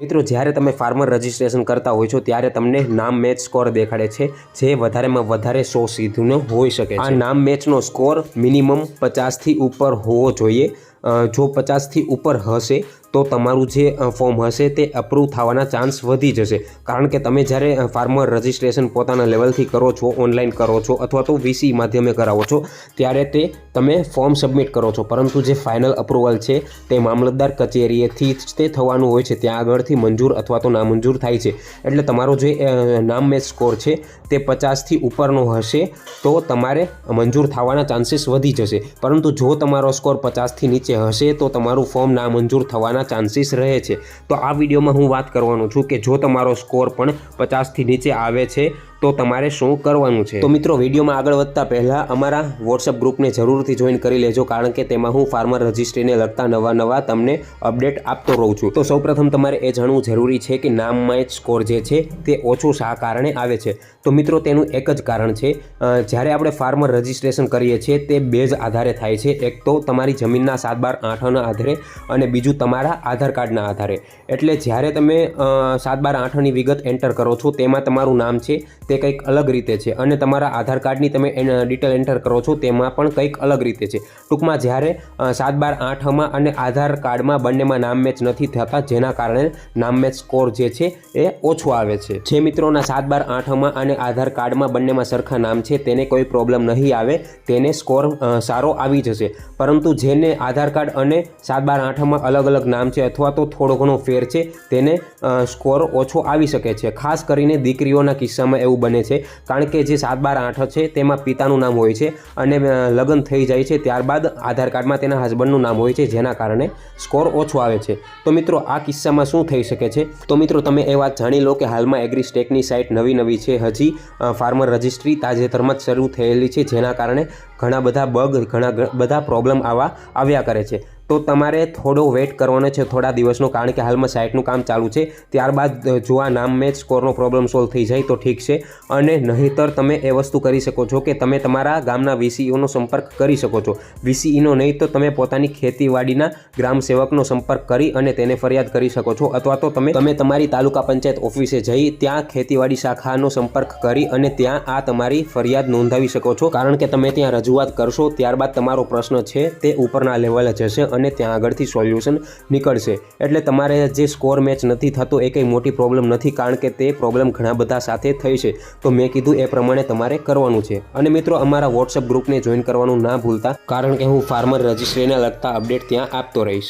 મિત્રો જ્યારે તમે ફાર્મર રજિસ્ટ્રેશન કરતા હોય છો ત્યારે તમને નામ મેચ સ્કોર દેખાડે છે, જે વધારેમાં વધારે 100 સુધીનો હોઈ શકે છે। આ નામ મેચનો સ્કોર મિનિમમ 50થી ઉપર હોવો જોઈએ। જો 50થી ઉપર હશે તો તમારું જે ફોર્મ હશે તે અપ્રૂવ થવાના ચાન્સ વધી જશે, કારણ કે તમે જ્યારે ફાર્મર રજિસ્ટ્રેશન પોતાના લેવલથી કરો છો, ઓનલાઈન કરો છો અથવા તો વીસી માધ્યમે કરાવો છો ત્યારે તમે ફોર્મ સબમિટ કરો છો, પરંતુ જે ફાઇનલ અપ્રુવલ છે તે મામલતદાર કચેરીએથી તે થવાનું હોય છે, ત્યાં આગળથી મંજૂર અથવા તો નામંજૂર થાય છે। એટલે તમારો જે નામ મેચ સ્કોર છે તે 50થી ઉપરનો હશે તો તમારે મંજૂર થવાના ચાન્સીસ વધી જશે, પરંતુ જો તમારો સ્કોર 50થી નીચે હશે તો તમારું ફોર્મ નામંજૂર થવાના ચાન્સીસ રહે છે। તો આ વિડીયોમાં હું વાત કરવાનો છું કે જો તમારો સ્કોર પણ 50થી નીચે આવે છે તો તમારે શું કરવાનું છે। તો મિત્રો, વિડીયોમાં આગળ વધતા પહેલાં અમારા વોટ્સઅપ ગ્રુપને જરૂરથી જોઈન કરી લેજો, કારણ કે તેમાં હું ફાર્મર રજિસ્ટ્રીને લગતા નવા તમને અપડેટ આપતો રહું છું। તો સૌપ્રથમ તમારે એ જાણવું જરૂરી છે કે નામ મેચ સ્કોર જે છે તે ઓછું શા કારણે આવે છે। તો મિત્રો, તેનું એક જ કારણ છે, જ્યારે આપણે ફાર્મર રજિસ્ટ્રેશન કરીએ છીએ તે બે જ આધારે થાય છે। એક તો તમારી જમીનના 7/12/8ના આધારે અને બીજું તમારા આધાર કાર્ડના આધારે। એટલે જ્યારે તમે 7/12/8ની વિગત એન્ટર કરો છો તેમાં તમારું નામ છે તે કંઈક અલગ રીતે છે અને તમારા આધાર કાર્ડની તમે ડિટેલ એન્ટર કરો છો તેમાં પણ કંઈક અલગ રીતે છે। ટૂંકમાં જ્યારે 7/12/8માં અને આધાર કાર્ડમાં બંનેમાં નામ મેચ નથી થતા, જેના કારણે નામ મેચ સ્કોર જે છે એ ઓછો આવે છે। જે મિત્રોના 7/12/8માં અને આધાર કાર્ડમાં બંનેમાં સરખા નામ છે તેને કોઈ પ્રોબ્લેમ નહીં આવે, તેને સ્કોર સારો આવી જશે, પરંતુ જેને આધાર કાર્ડ અને 7/12/8માં અલગ નામ છે અથવા તો થોડો ઘણો ફેર છે તેને સ્કોર ઓછો આવી શકે છે। ખાસ કરીને દીકરીઓના કિસ્સામાં એવું બને છે, કારણ કે જે 7/12/8 છે તેમાં પિતાનું નામ હોય છે અને લગ્ન થઈ જાય છે ત્યારબાદ આધાર કાર્ડમાં તેના હસબન્ડનું નામ હોય છે, જેના કારણે સ્કોર ઓછો આવે છે। તો મિત્રો, આ કિસ્સામાં શું થઈ શકે છે? તો મિત્રો, તમે એ વાત જાણી લો કે હાલમાં એગ્રીસ્ટેકની સાઇટ નવી છે, હજી ફાર્મર રજિસ્ટ્રી તાજેતરમાં જ શરૂ થયેલી છે, જેના કારણે ઘણા બધા બગ, ઘણા બધા પ્રોબ્લેમ આવ્યા કરે છે। તો તમારે થોડો વેઇટ કરવાનો છે, થોડા દિવસનો, કારણ કે હાલમાં સાઇટનું કામ ચાલુ છે। ત્યારબાદ જો આ નામ મેચ સ્કોરનો પ્રોબ્લેમ સોલ્વ થઈ જાય તો ઠીક છે, અને નહીંતર તમે એ વસ્તુ કરી શકો છો કે તમે તમારા ગામના વીસીઈઓનો સંપર્ક કરી શકો છો। વીસીઈનો નહીં તો તમે પોતાની ખેતીવાડીના ગ્રામ સેવકનો સંપર્ક કરી અને તેને ફરિયાદ કરી શકો છો, અથવા તો તમે તમારી તાલુકા પંચાયત ઓફિસે જઈ ત્યાં ખેતીવાડી શાખાનો સંપર્ક કરી અને ત્યાં આ તમારી ફરિયાદ નોંધાવી શકો છો, કારણ કે તમે ત્યાં રજૂઆત કરશો ત્યારબાદ તમારો પ્રશ્ન છે તે ઉપરના લેવલે જશે અને ત્યાં આગળથી સોલ્યુશન નીકળશે। એટલે તમારે જે સ્કોર મેચ નથી થતો એ કંઈ મોટી પ્રોબ્લેમ નથી, કારણ કે તે પ્રોબ્લેમ ઘણા બધા સાથે થઈ છે। તો મેં કીધું એ પ્રમાણે તમારે કરવાનું છે। અને મિત્રો, અમારા વોટ્સઅપ ગ્રુપને જોઈન કરવાનું ના ભૂલતા, કારણ કે હું ફાર્મર રજિસ્ટ્રીને લગતા અપડેટ ત્યાં આપતો રહીશ।